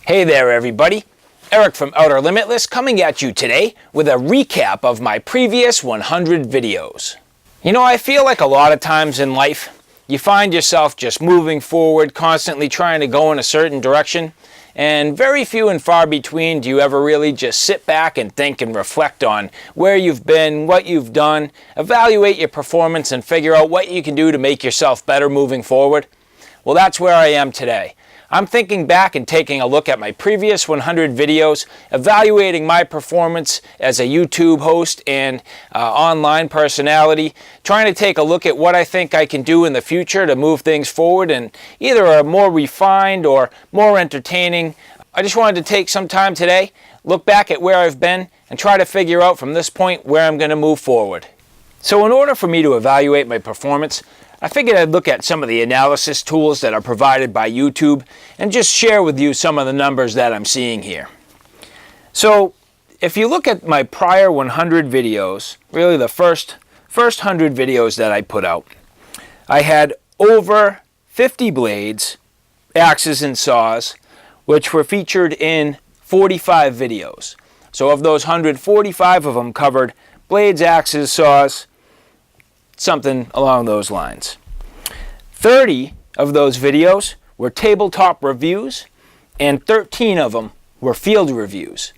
Hey there everybody, Eric from Limitless coming at you today with a recap of my previous 100 videos. You know, I feel like a lot of times in life, you find yourself just moving forward, constantly trying to go in a certain direction, and very few and far between do you ever really just sit back and think and reflect on where you've been, what you've done, evaluate your performance and figure out what you can do to make yourself better moving forward. Well, that's where I am today. I'm thinking back and taking a look at my previous 100 videos, evaluating my performance as a YouTube host and online personality, trying to take a look at what I think I can do in the future to move things forward in either a more refined or more entertaining. I just wanted to take some time today, look back at where I've been, and try to figure out from this point where I'm going to move forward. So in order for me to evaluate my performance, I figured I'd look at some of the analysis tools that are provided by YouTube and just share with you some of the numbers that I'm seeing here. So if you look at my prior 100 videos, really the first 100 videos that I put out, I had over 50 blades, axes and saws, which were featured in 45 videos. So of those 145 of them covered blades, axes, saws, something along those lines. 30 of those videos were tabletop reviews and 13 of them were field reviews.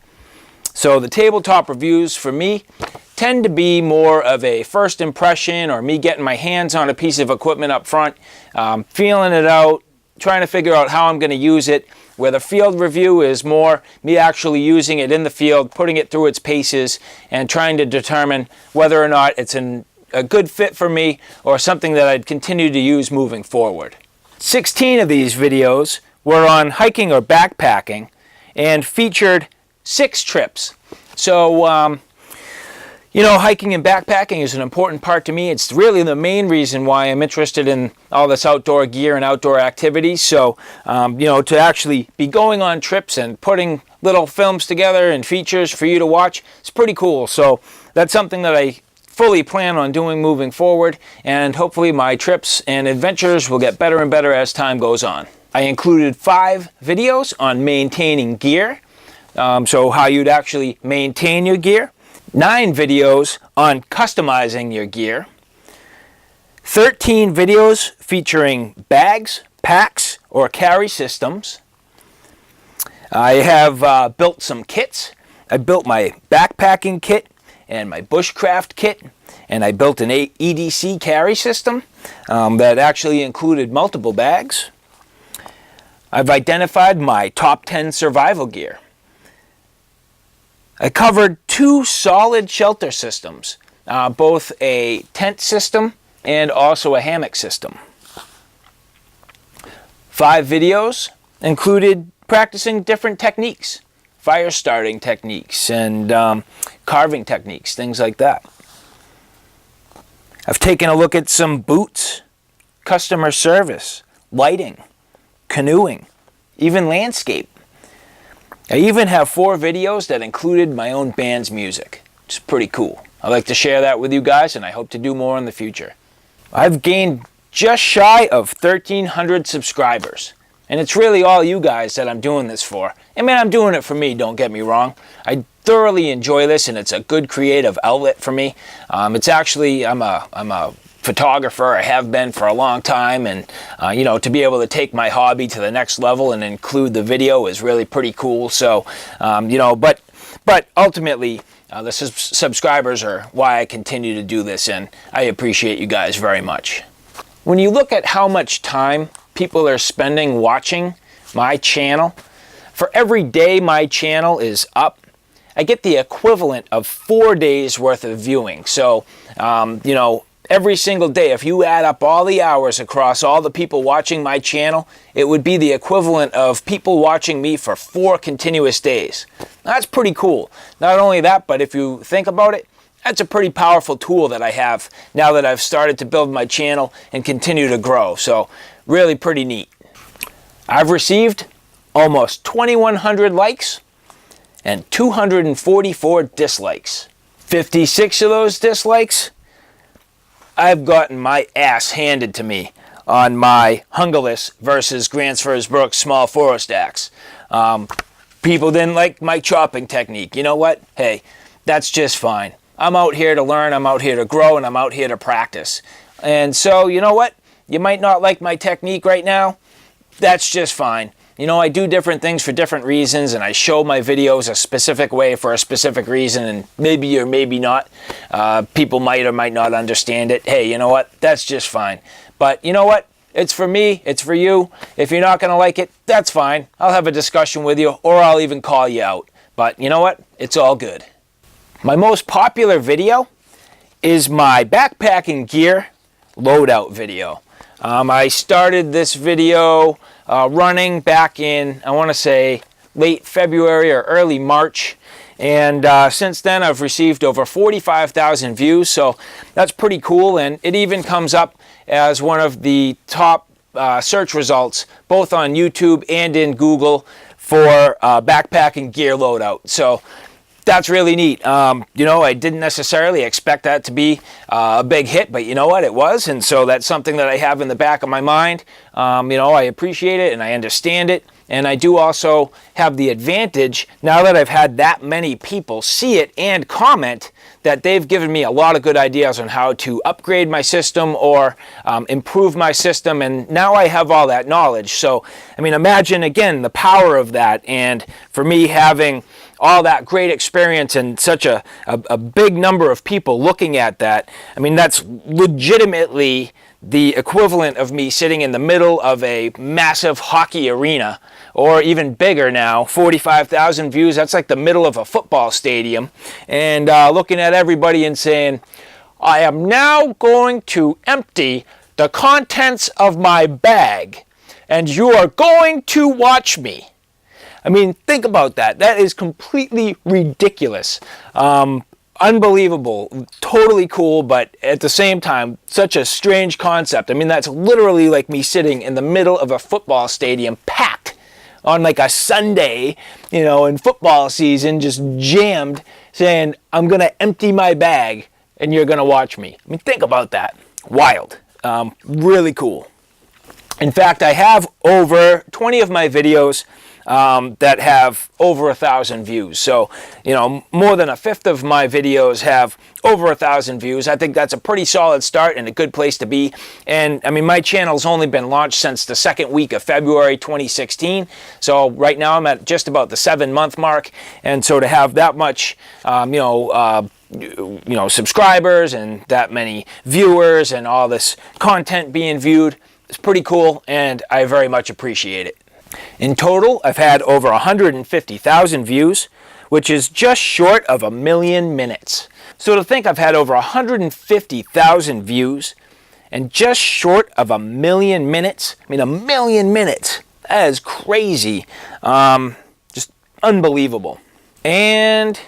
So the tabletop reviews for me tend to be more of a first impression or me getting my hands on a piece of equipment up front, feeling it out, trying to figure out how I'm going to use it, where the field review is more me actually using it in the field, putting it through its paces and trying to determine whether or not it's a good fit for me or something that I'd continue to use moving forward. 16 of these videos were on hiking or backpacking and featured 6 trips. So, you know, hiking and backpacking is an important part to me. It's really the main reason why I'm interested in all this outdoor gear and outdoor activities. So, you know, to actually be going on trips and putting little films together and features for you to watch, it's pretty cool. So that's something that I fully plan on doing moving forward, and hopefully my trips and adventures will get better and better as time goes on. I included 5 videos on maintaining gear, so how you'd actually maintain your gear, 9 videos on customizing your gear, 13 videos featuring bags, packs, or carry systems. I have built some kits. I built my backpacking kit and my bushcraft kit, and I built an EDC carry system that actually included multiple bags. I've identified my top 10 survival gear. I covered 2 solid shelter systems, both a tent system and also a hammock system. 5 videos included practicing different techniques, fire starting techniques and carving techniques, things like that. I've taken a look at some boots, customer service, lighting, canoeing, even landscape. I even have 4 videos that included my own band's music, which is pretty cool. I'd like to share that with you guys, and I hope to do more in the future. I've gained just shy of 1,300 subscribers. And it's really all you guys that I'm doing this for. I mean, I'm doing it for me, don't get me wrong. I thoroughly enjoy this, and it's a good creative outlet for me. It's actually, I'm a photographer. I have been for a long time, and you know, to be able to take my hobby to the next level and include the video is really pretty cool. So, you know, but ultimately, the subscribers are why I continue to do this, and I appreciate you guys very much. When you look at how much time people are spending watching my channel, for every day my channel is up, I get the equivalent of 4 days worth of viewing. So, you know, every single day, if you add up all the hours across all the people watching my channel, it would be the equivalent of people watching me for 4 continuous days. That's pretty cool. Not only that, but if you think about it, that's a pretty powerful tool that I have now that I've started to build my channel and continue to grow. So really pretty neat. I've received almost 2,100 likes and 244 dislikes. 56 of those dislikes, I've gotten my ass handed to me on my Hungerless versus Gransfors Brook Small Forest Axe. People didn't like my chopping technique. You know what? Hey, that's just fine. I'm out here to learn, I'm out here to grow, and I'm out here to practice. And so, you know what? You might not like my technique right now. That's just fine. You know, I do different things for different reasons, and I show my videos a specific way for a specific reason, and maybe or maybe not. People might or might not understand it. Hey, you know what? That's just fine. But you know what? It's for me. It's for you. If you're not going to like it, that's fine. I'll have a discussion with you, or I'll even call you out. But you know what? It's all good. My most popular video is my backpacking gear loadout video. I started this video running back in, I want to say, late February or early March. And since then, I've received over 45,000 views, so that's pretty cool. And it even comes up as one of the top search results, both on YouTube and in Google, for backpacking gear loadout. So that's really neat. You know, I didn't necessarily expect that to be a big hit, but you know what? It was, and so that's something that I have in the back of my mind. You know, I appreciate it and I understand it, and I do also have the advantage, now that I've had that many people see it and comment, that they've given me a lot of good ideas on how to upgrade my system or improve my system, and now I have all that knowledge. So, I mean, imagine again the power of that, and for me having all that great experience and such a big number of people looking at that, I mean, that's legitimately the equivalent of me sitting in the middle of a massive hockey arena, or even bigger now, 45,000 views. That's like the middle of a football stadium, and looking at everybody and saying, I am now going to empty the contents of my bag, and you are going to watch me. I mean, think about that. That is completely ridiculous. Unbelievable, totally cool, but at the same time, such a strange concept. I mean, that's literally like me sitting in the middle of a football stadium, packed on like a Sunday, you know, in football season, just jammed, saying, I'm going to empty my bag and you're going to watch me. I mean, think about that. Wild. Really cool. In fact, I have over 20 of my videos that have over 1,000 views. So, you know, more than a fifth of my videos have over 1,000 views. I think that's a pretty solid start and a good place to be. And I mean, my channel's only been launched since the second week of February 2016. So right now I'm at just about the 7-month mark. And so to have that much, subscribers and that many viewers and all this content being viewed, it's pretty cool, and I very much appreciate it. In total, I've had over 150,000 views, which is just short of 1 million minutes. So to think I've had over 150,000 views and just short of 1 million minutes, I mean 1 million minutes, that is crazy. Just unbelievable. And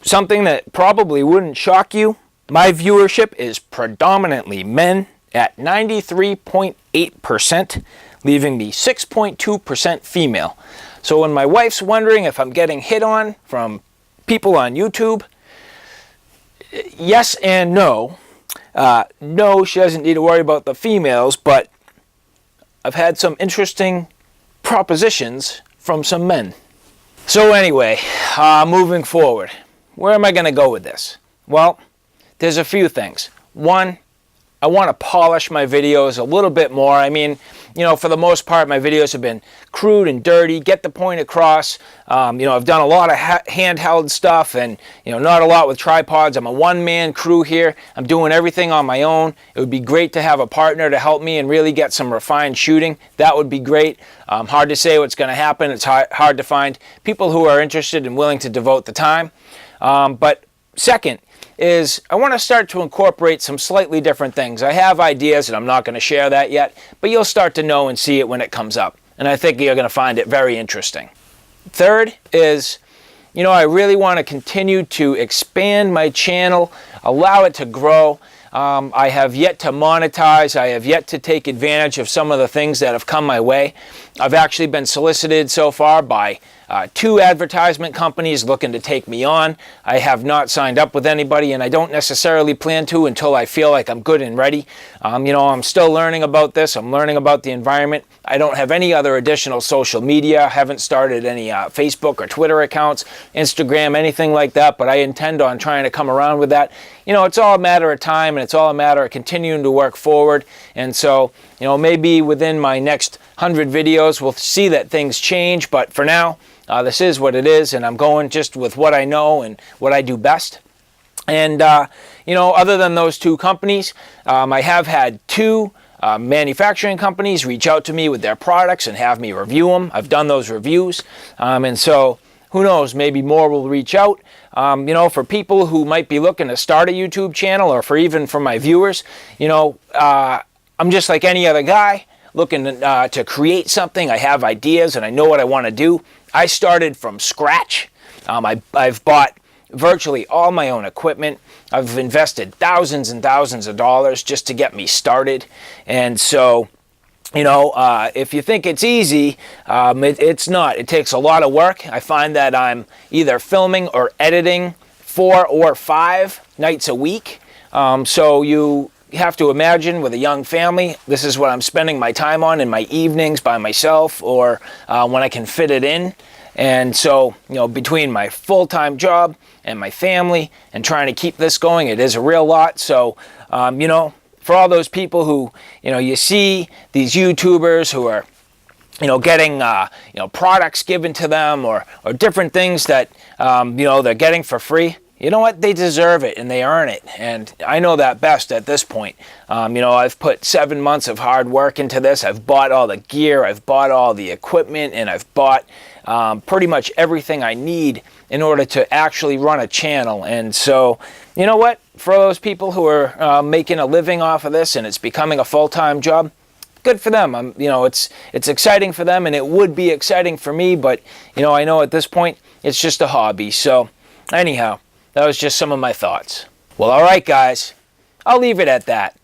something that probably wouldn't shock you, my viewership is predominantly men at 93.8%, leaving me 6.2% female. So when my wife's wondering if I'm getting hit on from people on YouTube, yes and no. No, she doesn't need to worry about the females, but I've had some interesting propositions from some men. So anyway, moving forward, where am I going to go with this? Well, there's a few things. One, I want to polish my videos a little bit more. I mean, you know, for the most part, my videos have been crude and dirty, get the point across. I've done a lot of handheld stuff and, not a lot with tripods. I'm a one-man crew here. I'm doing everything on my own. It would be great to have a partner to help me and really get some refined shooting. That would be great. Hard to say what's going to happen. It's hard to find people who are interested and willing to devote the time. But second, is I want to start to incorporate some slightly different things. I have ideas and I'm not going to share that yet, but you'll start to know and see it when it comes up. And I think you're going to find it very interesting. Third is, I really want to continue to expand my channel, allow it to grow. I have yet to monetize. I have yet to take advantage of some of the things that have come my way. I've actually been solicited so far by 2 advertisement companies looking to take me on. I have not signed up with anybody, and I don't necessarily plan to until I feel like I'm good and ready. I'm still learning about this. I'm learning about the environment. I don't have any other additional social media. I haven't started any Facebook or Twitter accounts, Instagram, anything like that, but I intend on trying to come around with that. It's all a matter of time, and it's all a matter of continuing to work forward. And so, maybe within my next 100 videos, we'll see that things change. But for now, this is what it is, and I'm going just with what I know and what I do best. And, other than those 2 companies, I have had 2 manufacturing companies reach out to me with their products and have me review them. I've done those reviews. And so, who knows, maybe more will reach out. For people who might be looking to start a YouTube channel, or for my viewers, I'm just like any other guy looking to create something. I have ideas and I know what I want to do. I started from scratch. I've bought virtually all my own equipment. I've invested thousands and thousands of dollars just to get me started. And so, if you think it's easy, it's not. It takes a lot of work. I find that I'm either filming or editing 4 or 5 nights a week. So you have to imagine, with a young family, this is what I'm spending my time on in my evenings by myself, or when I can fit it in. And so, between my full-time job and my family and trying to keep this going, it is a real lot. So, for all those people who, you see these YouTubers who are, getting, products given to them, or different things that, they're getting for free. You know what? They deserve it and they earn it. And I know that best at this point. I've put 7 months of hard work into this. I've bought all the gear, I've bought all the equipment, and I've bought pretty much everything I need in order to actually run a channel. And so, you know what? For those people who are making a living off of this and it's becoming a full-time job, good for them. It's exciting for them, and it would be exciting for me, but I know at this point it's just a hobby. So anyhow, that was just some of my thoughts. Well, all right, guys, I'll leave it at that.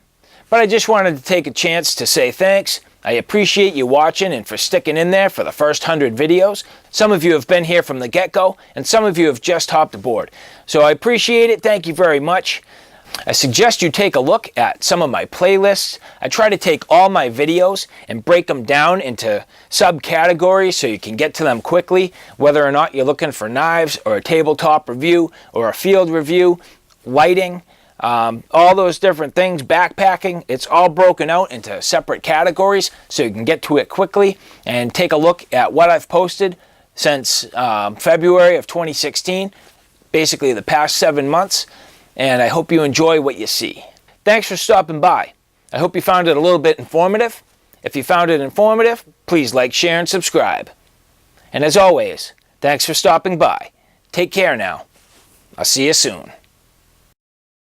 But I just wanted to take a chance to say thanks. I appreciate you watching and for sticking in there for the first 100 videos. Some of you have been here from the get-go, and some of you have just hopped aboard. So I appreciate it. Thank you very much. I suggest you take a look at some of my playlists. I try to take all my videos and break them down into subcategories so you can get to them quickly, whether or not you're looking for knives or a tabletop review or a field review, lighting, all those different things, backpacking. It's all broken out into separate categories so you can get to it quickly and take a look at what I've posted since February of 2016, basically the past 7 months. And I hope you enjoy what you see. Thanks for stopping by. I hope you found it a little bit informative. If you found it informative, please like, share, and subscribe. And as always, thanks for stopping by. Take care now. I'll see you soon.